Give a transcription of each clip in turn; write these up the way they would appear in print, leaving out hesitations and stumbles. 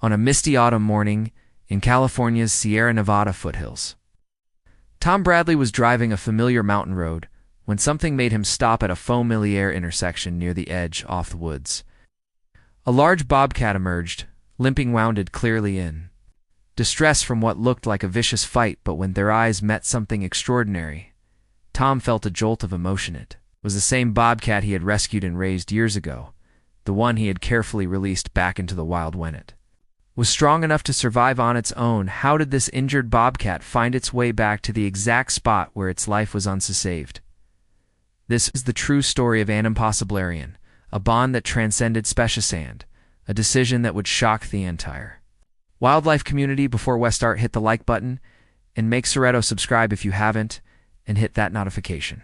on a misty autumn morning in California's Sierra Nevada foothills. Tom Bradley was driving a familiar mountain road when something made him stop at a familiar intersection near the edge off the woods. A large bobcat emerged, limping wounded clearly in distress from what looked like a vicious fight, but when their eyes met something extraordinary, Tom felt a jolt of emotion. It was the same bobcat he had rescued and raised years ago, the one he had carefully released back into the wild when it was strong enough to survive on its own. How did this injured bobcat find its way back to the exact spot where its life was unsaved? This is the true story of an impossibilarian, a bond that transcended species and a decision that would shock the entire wildlife community. Before Westart, hit the like button and make Soretto subscribe if you haven't, and hit that notification.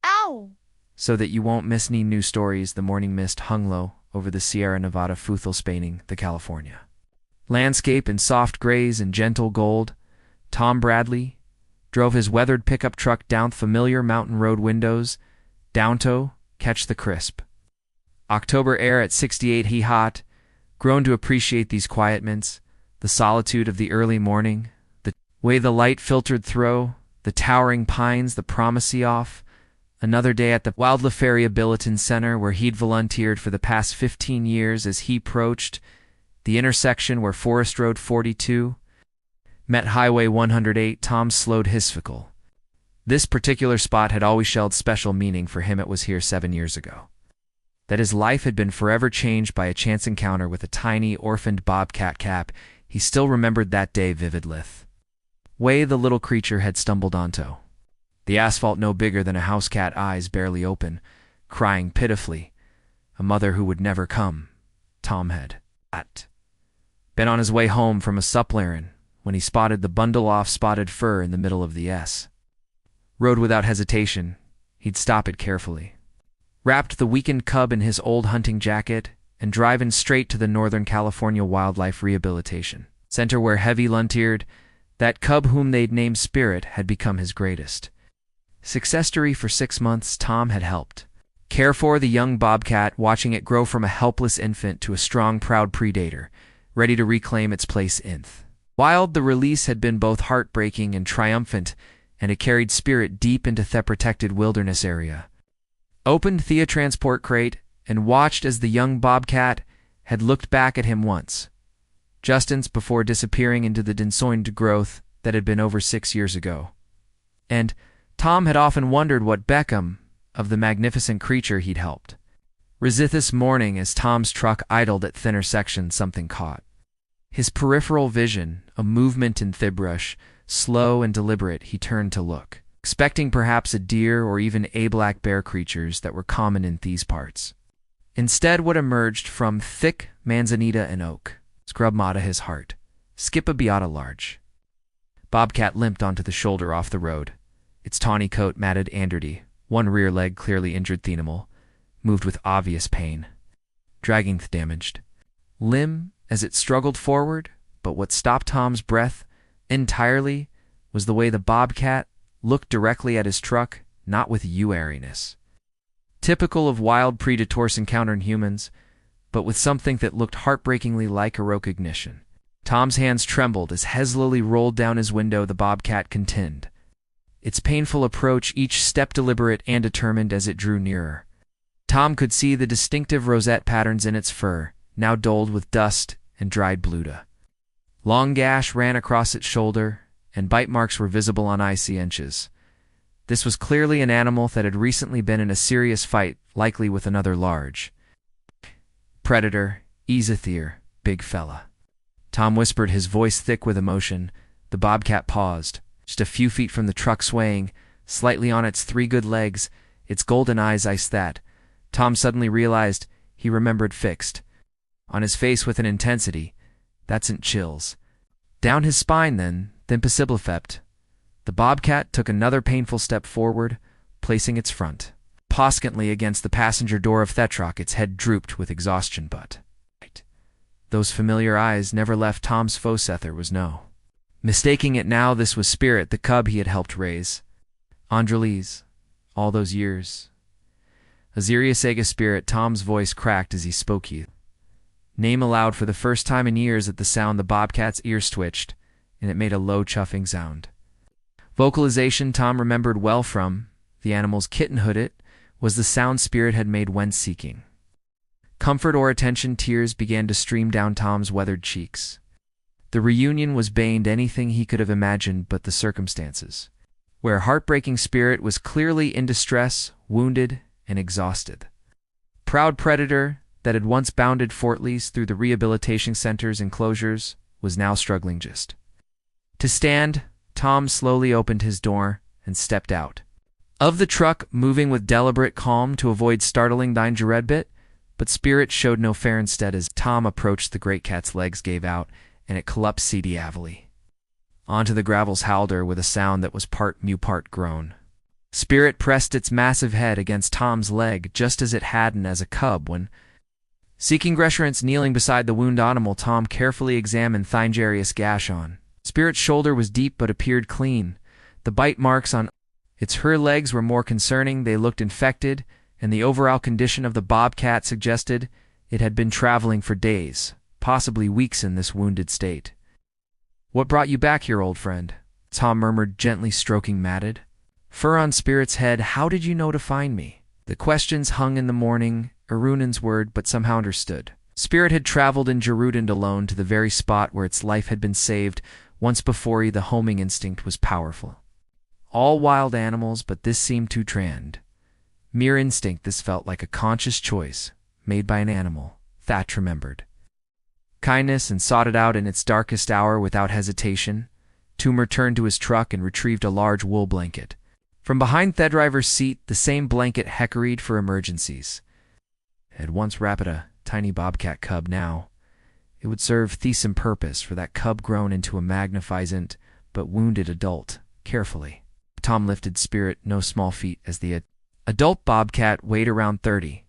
Ow! So that you won't miss any new stories. The morning mist hung low over the Sierra Nevada foothills, spanning the California landscape in soft grays and gentle gold. Tom Bradley drove his weathered pickup truck down familiar mountain road windows, down to catch the crisp October air at 68. He hot, grown to appreciate these quiet mints, the solitude of the early morning, the way the light filtered through the towering pines, the promise of another day at the Wildlife Rehabilitation Center where he'd volunteered for the past 15 years. As he approached the intersection where Forest Road 42 met Highway 108, Tom slowed his vehicle. This particular spot had always held special meaning for him. It was here 7 years ago that his life had been forever changed by a chance encounter with a tiny orphaned bobcat cap. He still remembered that day vividly. Way the little creature had stumbled onto the asphalt, no bigger than a house cat, eyes barely open, crying pitifully, a mother who would never come. Tom had been on his way home from a supplier when he spotted the bundle of spotted fur in the middle of the road. Without hesitation, he'd stop it carefully, wrapped the weakened cub in his old hunting jacket, and driven straight to the Northern California Wildlife Rehabilitation Center where heavy volunteered. That cub, whom they'd named Spirit, had become his greatest success story. For 6 months, Tom had helped care for the young bobcat, watching it grow from a helpless infant to a strong, proud predator, ready to reclaim its place in the wild. The release had been both heartbreaking and triumphant, and it carried Spirit deep into the protected wilderness area. Opened the transport crate and watched as the young bobcat had looked back at him once, just before disappearing into the densoined growth that had been over 6 years ago. And Tom had often wondered what become of the magnificent creature he'd helped. This morning, as Tom's truck idled at thinner sections, something caught his peripheral vision, a movement in the brush, slow and deliberate. He turned to look, expecting perhaps a deer or even a black bear, creatures that were common in these parts. Instead, what emerged from thick manzanita and oak scrub mata his heart. Skip a beata large bobcat limped onto the shoulder off the road, its tawny coat matted and dirty, one rear leg clearly injured. The animal moved with obvious pain, dragging the damaged limb as it struggled forward. But what stopped Tom's breath entirely was the way the bobcat looked directly at his truck, not with wariness typical of wild predators encountering humans, but with something that looked heartbreakingly like a recognition. Tom's hands trembled as he slowly rolled down his window. The bobcat continued its painful approach, each step deliberate and determined. As it drew nearer, Tom could see the distinctive rosette patterns in its fur, now dulled with dust and dried bluta. Long gash ran across its shoulder, and bite marks were visible on icy inches. This was clearly an animal that had recently been in a serious fight, likely with another large predator. Easy, big fella, Tom whispered, his voice thick with emotion. The bobcat paused, just a few feet from the truck, swaying slightly on its 3 good legs, its golden eyes iced. That Tom suddenly realized he remembered fixed on his face with an intensity that sent chills down his spine. Then Paciblepheped, the bobcat took another painful step forward, placing its front poscantly against the passenger door of the truck. Its head drooped with exhaustion, but those familiar eyes never left Tom's face. There was no mistaking it now. This was Spirit, the cub he had helped raise. Andrelise, all those years. Azirius Ega Spirit. Tom's voice cracked as he spoke. You name aloud for the first time in years. At the sound, the bobcat's ears twitched, and it made a low chuffing sound. Vocalization Tom remembered well from the animal's kittenhood. It was the sound Spirit had made when seeking comfort or attention. Tears began to stream down Tom's weathered cheeks. The reunion was beyond anything he could have imagined but the circumstances, where heartbreaking Spirit was clearly in distress, wounded, and exhausted. Proud predator that had once bounded Fortleys through the rehabilitation center's enclosures was now struggling just to stand. Tom slowly opened his door and stepped out of the truck, moving with deliberate calm to avoid startling Dingeredbit, but Spirit showed no fear. Instead, as Tom approached, the great cat's legs gave out, and it collapsed heavily onto the gravel's halder with a sound that was part mew, part groan. Spirit pressed its massive head against Tom's leg, just as it hadn't as a cub when seeking reassurance. Kneeling beside the wounded animal, Tom carefully examined Thingerius' gash on Spirit's shoulder was deep but appeared clean. The bite marks on its her legs were more concerning. They looked infected, and the overall condition of the bobcat suggested it had been traveling for days, possibly weeks, in this wounded state. "What brought you back here, old friend?" Tom murmured, gently stroking matted fur on Spirit's head. "How did you know to find me?" The questions hung in the morning, Arunan's word, but somehow understood. Spirit had traveled in Gerudand alone to the very spot where its life had been saved once before. The homing instinct was powerful. All wild animals, but this seemed too trend. Mere instinct. This felt like a conscious choice made by an animal. Thatch remembered kindness and sought it out in its darkest hour without hesitation. Toomer turned to his truck and retrieved a large wool blanket from behind the driver's seat, the same blanket Heckeried for emergencies. It had once wrapped a tiny bobcat cub. Now it would serve the same purpose for that cub grown into a magnificent but wounded adult. Carefully, Tom lifted Spirit, no small feat, as the adult bobcat weighed around 30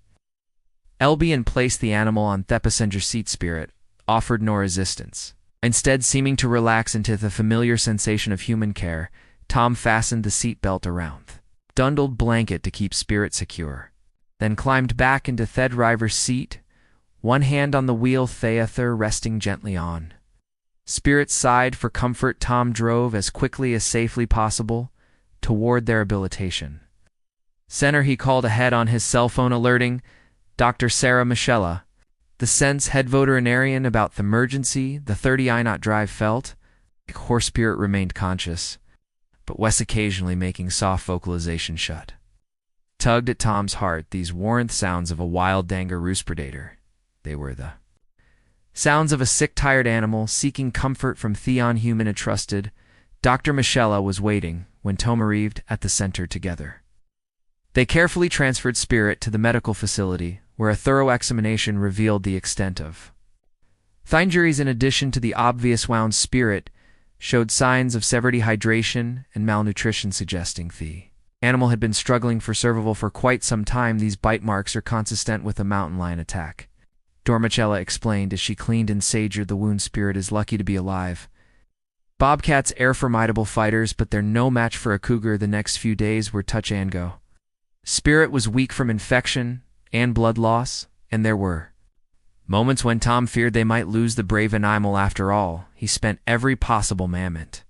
lb, and placed the animal on the passenger seat. Spirit offered no resistance. Instead, seeming to relax into the familiar sensation of human care, Tom fastened the seat belt around the bundled blanket to keep Spirit secure, then climbed back into the driver's seat, one hand on the wheel, Theather resting gently on Spirit's side for comfort. Tom drove as quickly as safely possible toward their rehabilitation center. He called ahead on his cell phone, alerting Dr. Sarah Michella, the Sense head veterinarian, about the emergency. The 30 Inot Drive felt like horse Spirit remained conscious, but was occasionally making soft vocalization shut. Tugged at Tom's heart, these weren't sounds of a wild dangerous predator. They were the sounds of a sick, tired animal seeking comfort from Theon human and trusted. Dr. Michella was waiting when Tom arrived at the center. Together they carefully transferred Spirit to the medical facility, where a thorough examination revealed the extent of the injuries. In addition to the obvious wounds, Spirit showed signs of severe dehydration and malnutrition, suggesting the animal had been struggling for survival for quite some time. These bite marks are consistent with a mountain lion attack, Dormicella explained as she cleaned and sagered the wound. Spirit is lucky to be alive. Bobcats are formidable fighters, but they're no match for a cougar. The next few days were touch and go. Spirit was weak from infection and blood loss, and there were moments when Tom feared they might lose the brave animal. After all, he spent every possible moment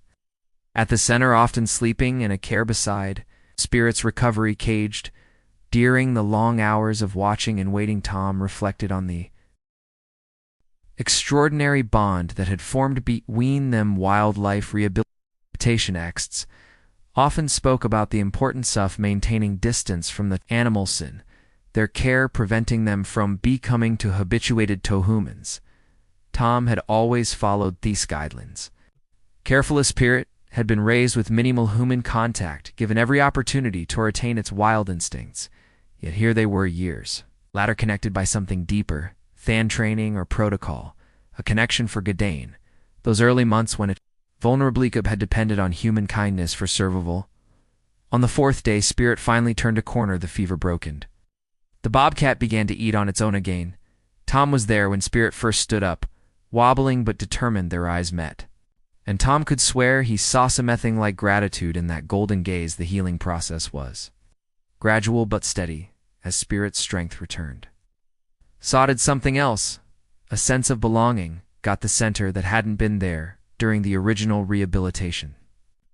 at the center, often sleeping in a care beside Spirit's recovery caged. During the long hours of watching and waiting, Tom reflected on the extraordinary bond that had formed between them. Wildlife rehabilitation experts often spoke about the importance of maintaining distance from the animals in their care, preventing them from becoming too habituated to humans. Tom had always followed these guidelines. Careful as Spirit had been raised with minimal human contact, given every opportunity to retain its wild instincts. Yet here they were, years later, connected by something deeper, than training or protocol, a connection for Gadain. Those early months when it vulnerably had depended on human kindness for survival. On the 4th day, Spirit finally turned a corner. The fever brokened. The bobcat began to eat on its own again. Tom was there when Spirit first stood up, wobbling but determined. Their eyes met, and Tom could swear he saw something like gratitude in that golden gaze. The healing process was gradual but steady as Spirit's strength returned. So did something else. A sense of belonging got the center that hadn't been there during the original rehabilitation.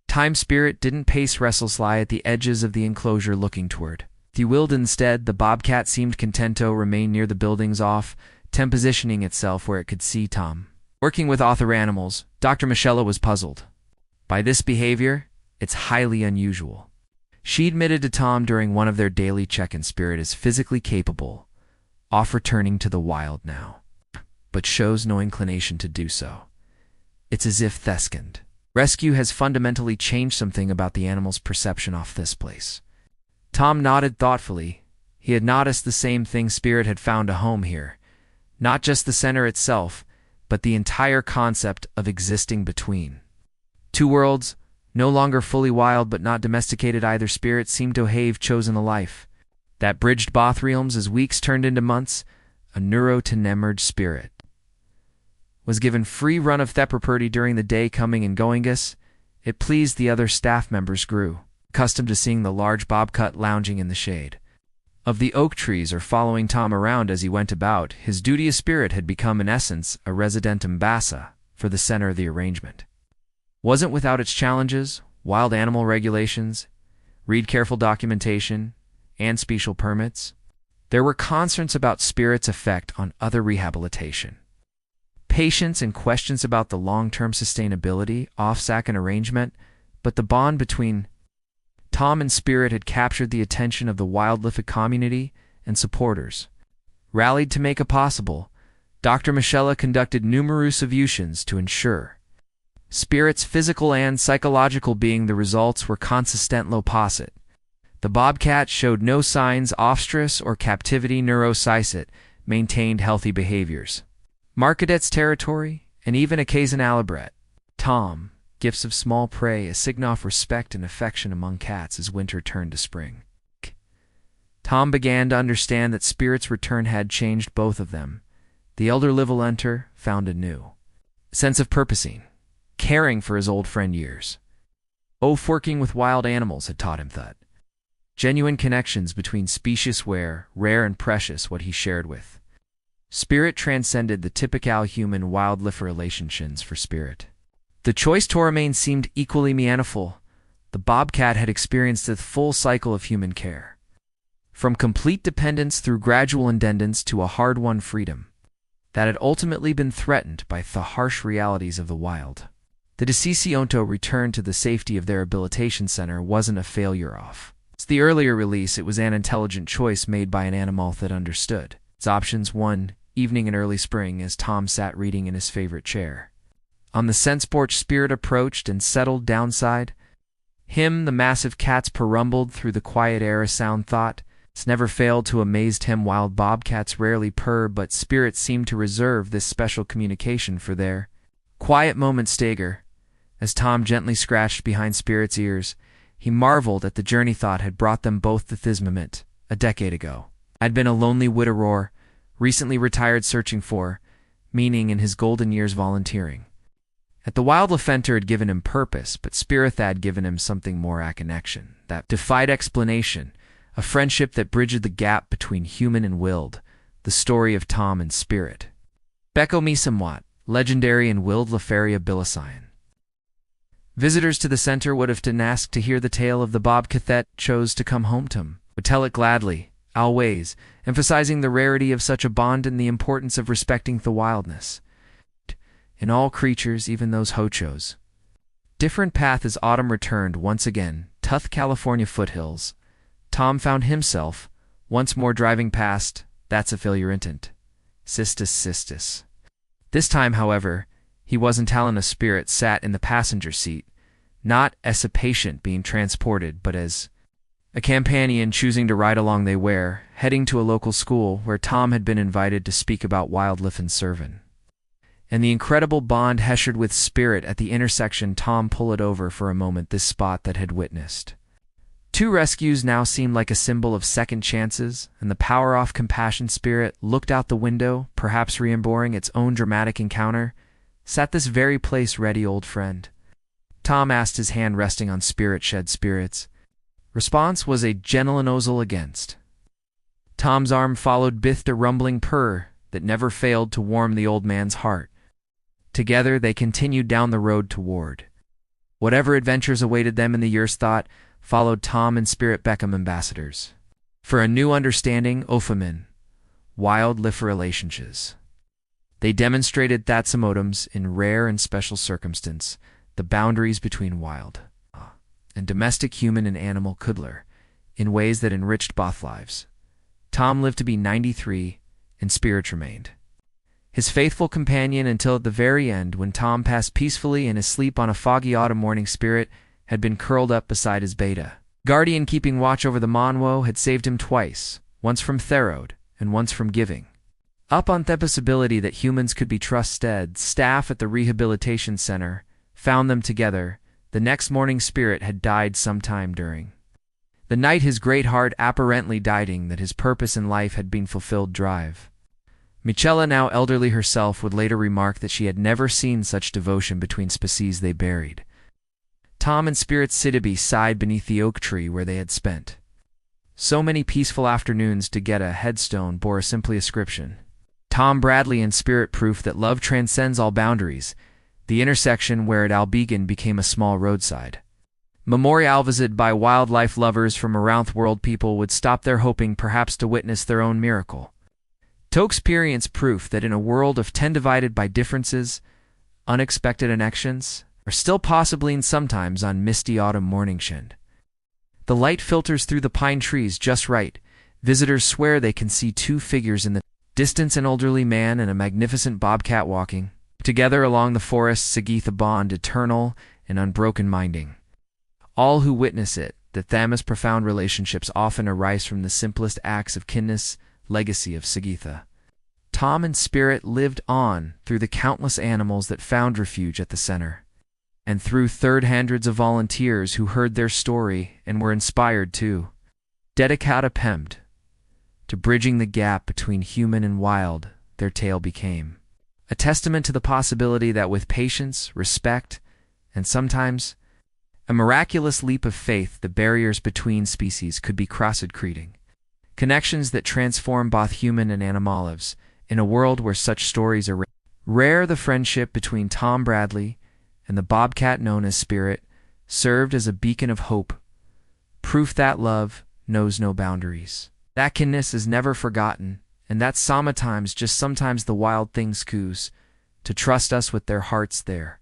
Time Spirit didn't pace restlessly at the edges of the enclosure looking toward. The willed instead, the Bobcat seemed contento remain near the building's off, positioning itself where it could see Tom. Working with author animals, Dr. Michelle was puzzled. By this behavior, it's highly unusual. She admitted to Tom during one of their daily check-in Spirit is physically capable of returning to the wild now, but shows no inclination to do so. It's as if Theskend. Rescue has fundamentally changed something about the animal's perception of this place. Tom nodded thoughtfully. He had noticed the same thing. Spirit had found a home here. Not just the center itself, but the entire concept of existing between two worlds, no longer fully wild but not domesticated either. Spirit seemed to have chosen a life that bridged both realms as weeks turned into months. A neuro-to-emerge Spirit was given free run of the property during the day, coming and going. It pleased the other staff members grew accustomed to seeing the large Bobcat lounging in the shade of the oak trees or following Tom around as he went about. His duteous Spirit had become in essence a resident ambassador for the center of the arrangement. Wasn't without its challenges, wild animal regulations, read careful documentation, and special permits. There were concerns about Spirit's effect on other rehabilitation, patients, and questions about the long-term sustainability of second arrangement, but the bond between Tom and Spirit had captured the attention of the wildlife community, and supporters rallied to make it possible. Dr. Michelle conducted numerous evaluations to ensure Spirit's physical and psychological being. The results were consistent low posit. The Bobcat showed no signs of stress or captivity. Neuropsycit maintained healthy behaviors. Marketets territory, and even occasional Brett. Tom, gifts of small prey, a sign of respect and affection among cats as winter turned to spring. Tom began to understand that Spirit's return had changed both of them. The elder Livelenter found a new sense of purposing, caring for his old friend years. Working with wild animals had taught him that genuine connections between species were rare and precious. What he shared with Spirit transcended the typical human-wildlife relationships for Spirit. The choice to remain seemed equally meaningful. The Bobcat had experienced the full cycle of human care, from complete dependence through gradual independence to a hard-won freedom that had ultimately been threatened by the harsh realities of the wild. The Decisionto return to the safety of their rehabilitation center wasn't a failure of the earlier release. It was an intelligent choice made by an animal that understood its options. One evening in early spring, as Tom sat reading in his favorite chair on the sense porch, Spirit approached and settled downside him. The massive cats perumbled through the quiet air. A sound thought it's never failed to amaze him. Wild Bobcats rarely purr, but Spirit seemed to reserve this special communication for their quiet moments. Stagger, as Tom gently scratched behind Spirit's ears, he marveled at the journey thought had brought them both to this moment. A decade ago, I'd been a lonely widower, recently retired, searching for meaning in his golden years volunteering. At the wildlife center had given him purpose, but Spirit had given him something more, a connection that defied explanation, a friendship that bridged the gap between human and wild. The story of Tom and Spirit. Becco me somewhat, legendary and wild Lefaria Bilician. Visitors to the center would have been asked to hear the tale of the Bobcat that chose to come home to him, would tell it gladly, always, emphasizing the rarity of such a bond and the importance of respecting the wildness in all creatures, even those hochos. Different path as autumn returned once again, tough California foothills. Tom found himself once more driving past that's a failure intent. Sistis. This time, however, he wasn't telling. A Spirit sat in the passenger seat, not as a patient being transported, but as a companion choosing to ride along. They were heading to a local school where Tom had been invited to speak about wildlife and serving. And the incredible bond Heshered with Spirit at the intersection. Tom pulled over for a moment. This spot that had witnessed two rescues now seemed like a symbol of second chances, and the power of compassion. Spirit looked out the window, perhaps remembering its own dramatic encounter. Sat this very place, ready, old friend? Tom asked, his hand resting on Spirit shed. Spirit's response was a gentle nozzle against Tom's arm, followed with a rumbling purr. that never failed to warm the old man's heart. Together they continued down the road toward. Whatever adventures awaited them in the years thought followed Tom and Spirit Beckham ambassadors. For a new understanding, Ophamin, wild life relationships. They demonstrated Thatsamotems in rare and special circumstance, the boundaries between wild and domestic human and animal cuddler, in ways that enriched both lives. Tom lived to be 93, and Spirit remained his faithful companion until at the very end, when Tom passed peacefully in his sleep on a foggy autumn morning. Spirit had been curled up beside his beta guardian, keeping watch over the Monwo, had saved him twice, once from Therode and once from giving up on the possibility that humans could be trusted. Staff at the rehabilitation center found them together. The next morning, Spirit had died sometime during the night, his great heart apparently dying that his purpose in life had been fulfilled. Drive. Michela, now elderly herself, would later remark that she had never seen such devotion between species they buried. Tom and Spirit Sidibe sighed beneath the oak tree where they had spent so many peaceful afternoons. To get a headstone bore a simply inscription: Tom Bradley and Spirit, proof that love transcends all boundaries. The intersection where it all began became a small roadside memorial visited by wildlife lovers from around the world. People would stop there hoping perhaps to witness their own miracle, to experience proof that in a world of 10 divided by differences, unexpected connections are still possibly, and sometimes on misty autumn morning shind. The light filters through the pine trees just right. Visitors swear they can see 2 figures in the distance, an elderly man and a magnificent bobcat walking together along the forest. Sagitha bond eternal and unbroken minding. All who witness it, that Thamas profound relationships often arise from the simplest acts of kindness. Legacy of Sagitha. Tom and Spirit lived on through the countless animals that found refuge at the center, and through hundreds of volunteers who heard their story and were inspired to dedicate a pemd to bridging the gap between human and wild. Their tale became a testament to the possibility that with patience, respect, and sometimes a miraculous leap of faith, the barriers between species could be crossed, creating connections that transform both human and animal lives. In a world where such stories are rare, the friendship between Tom Bradley and the bobcat known as Spirit served as a beacon of hope, proof that love knows no boundaries. That kindness is never forgotten, and that sometimes, just sometimes, the wild things choose to trust us with their hearts. Their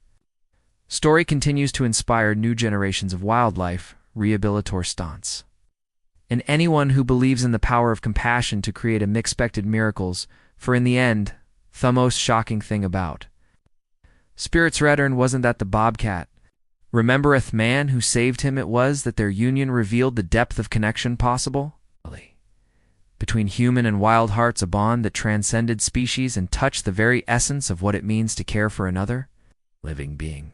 story continues to inspire new generations of wildlife rehabilitator stance, and anyone who believes in the power of compassion to create unexpected miracles. For in the end, the most shocking thing about Spirit's return wasn't that the bobcat remembereth man who saved him, it was that their union revealed the depth of connection possible between human and wild hearts, a bond that transcended species and touched the very essence of what it means to care for another living being.